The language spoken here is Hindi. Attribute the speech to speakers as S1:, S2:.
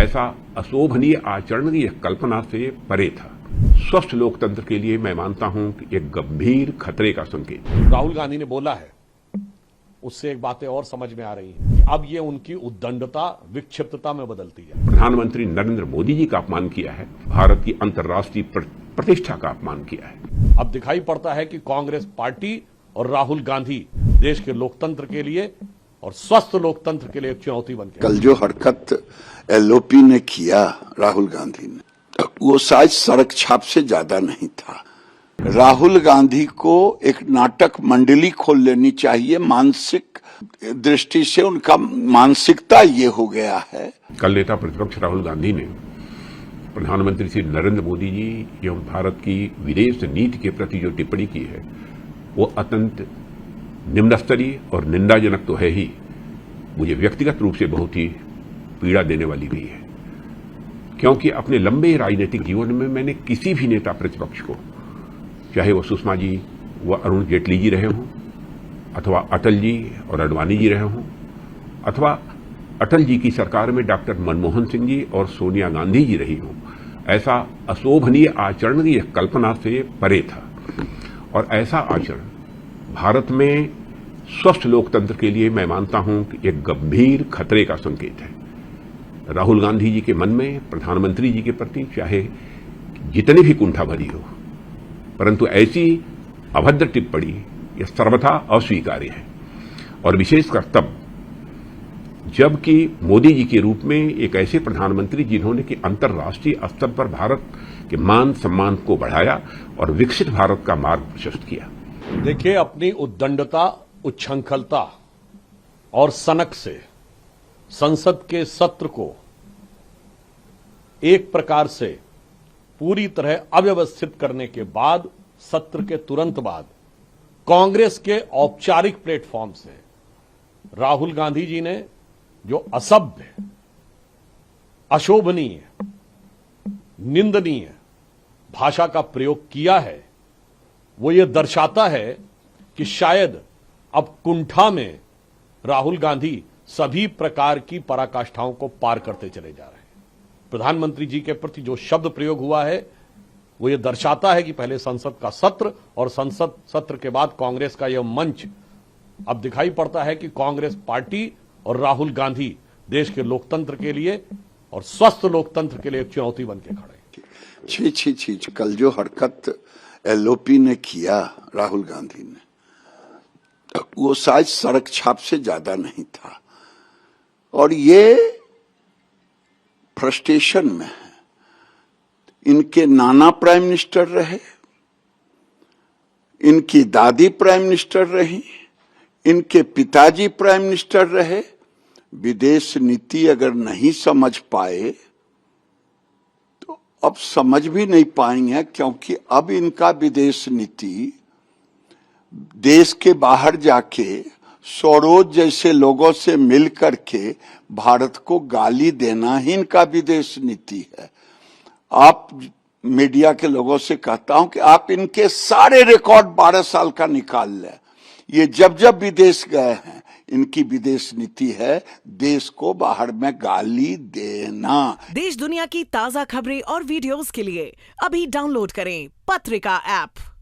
S1: ऐसा अशोभनीय आचरण यह कल्पना से परे था। स्वस्थ लोकतंत्र के लिए मैं मानता हूं कि एक गंभीर खतरे का संकेत।
S2: राहुल गांधी ने बोला है, उससे एक बातें और समझ में आ रही हैं कि अब ये उनकी उद्दंडता विक्षिप्तता में बदलती है।
S1: प्रधानमंत्री नरेंद्र मोदी जी का अपमान किया है, भारत की अंतर्राष्ट्रीय प्रतिष्ठा का अपमान किया है।
S2: अब दिखाई पड़ता है कि कांग्रेस पार्टी और राहुल गांधी देश के लोकतंत्र के लिए और स्वस्थ लोकतंत्र के लिए एक चुनौती बन गए।
S3: कल जो हरकत एलओपी ने किया राहुल गांधी ने, वो शायद सड़क छाप से ज्यादा नहीं था। राहुल गांधी को एक नाटक मंडली खोल लेनी चाहिए। मानसिक दृष्टि से उनका मानसिकता ये हो गया है।
S1: कल नेता प्रतिपक्ष राहुल गांधी ने प्रधानमंत्री श्री नरेंद्र मोदी जी एवं भारत की विदेश नीति के प्रति जो टिप्पणी की है वो अत्यंत निम्न स्तरीय और निंदाजनक तो है ही, मुझे व्यक्तिगत रूप से बहुत ही पीड़ा देने वाली भी है। क्योंकि अपने लंबे राजनीतिक जीवन में मैंने किसी भी नेता प्रतिपक्ष को, चाहे वो सुषमा जी व अरुण जेटली जी रहे हों, अथवा अटल जी और अडवाणी जी रहे हों, अथवा अटल जी की सरकार में डॉक्टर मनमोहन सिंह जी और सोनिया गांधी जी रही हों, ऐसा अशोभनीय आचरण यह कल्पना से परे था। और ऐसा आचरण भारत में स्वस्थ लोकतंत्र के लिए मैं मानता हूं कि एक गंभीर खतरे का संकेत है। राहुल गांधी जी के मन में प्रधानमंत्री जी के प्रति चाहे जितनी भी कुंठा भरी हो, परंतु ऐसी अभद्र टिप्पणी यह सर्वथा अस्वीकार्य है। और विशेषकर तब जबकि मोदी जी के रूप में एक ऐसे प्रधानमंत्री जिन्होंने कि अंतर्राष्ट्रीय स्तर पर भारत के मान सम्मान को बढ़ाया और विकसित भारत का मार्ग प्रशस्त किया।
S2: देखिए, अपनी उद्दंडता, उच्छृंखलता और सनक से संसद के सत्र को एक प्रकार से पूरी तरह अव्यवस्थित करने के बाद, सत्र के तुरंत बाद कांग्रेस के औपचारिक प्लेटफॉर्म से राहुल गांधी जी ने जो असभ्य, अशोभनीय, निंदनीय भाषा का प्रयोग किया है, वो ये दर्शाता है कि शायद अब कुंठा में राहुल गांधी सभी प्रकार की पराकाष्ठाओं को पार करते चले जा रहे हैं। प्रधानमंत्री जी के प्रति जो शब्द प्रयोग हुआ है वो ये दर्शाता है कि पहले संसद का सत्र और संसद सत्र के बाद कांग्रेस का यह मंच, अब दिखाई पड़ता है कि कांग्रेस पार्टी और राहुल गांधी देश के लोकतंत्र के लिए और स्वस्थ लोकतंत्र के लिए एक चुनौती बन के खड़े हैं।
S3: छी, कल जो हरकत एलओपी ने किया राहुल गांधी ने, वो शायद सड़क छाप से ज्यादा नहीं था। और ये फ्रस्ट्रेशन में है। इनके नाना प्राइम मिनिस्टर रहे, इनकी दादी प्राइम मिनिस्टर रही, इनके पिताजी प्राइम मिनिस्टर रहे। विदेश नीति अगर नहीं समझ पाए तो अब समझ भी नहीं पाएंगे, क्योंकि अब इनका विदेश नीति देश के बाहर जाके सोरोज जैसे लोगों से मिल करके भारत को गाली देना ही इनका विदेश नीति है। आप मीडिया के लोगों से कहता हूं कि आप इनके सारे रिकॉर्ड 12 साल का निकाल लें। ये जब विदेश गए हैं, इनकी विदेश नीति है देश को बाहर में गाली देना।
S4: देश दुनिया की ताजा खबरें और वीडियोस के लिए अभी डाउनलोड करें पत्रिका ऐप।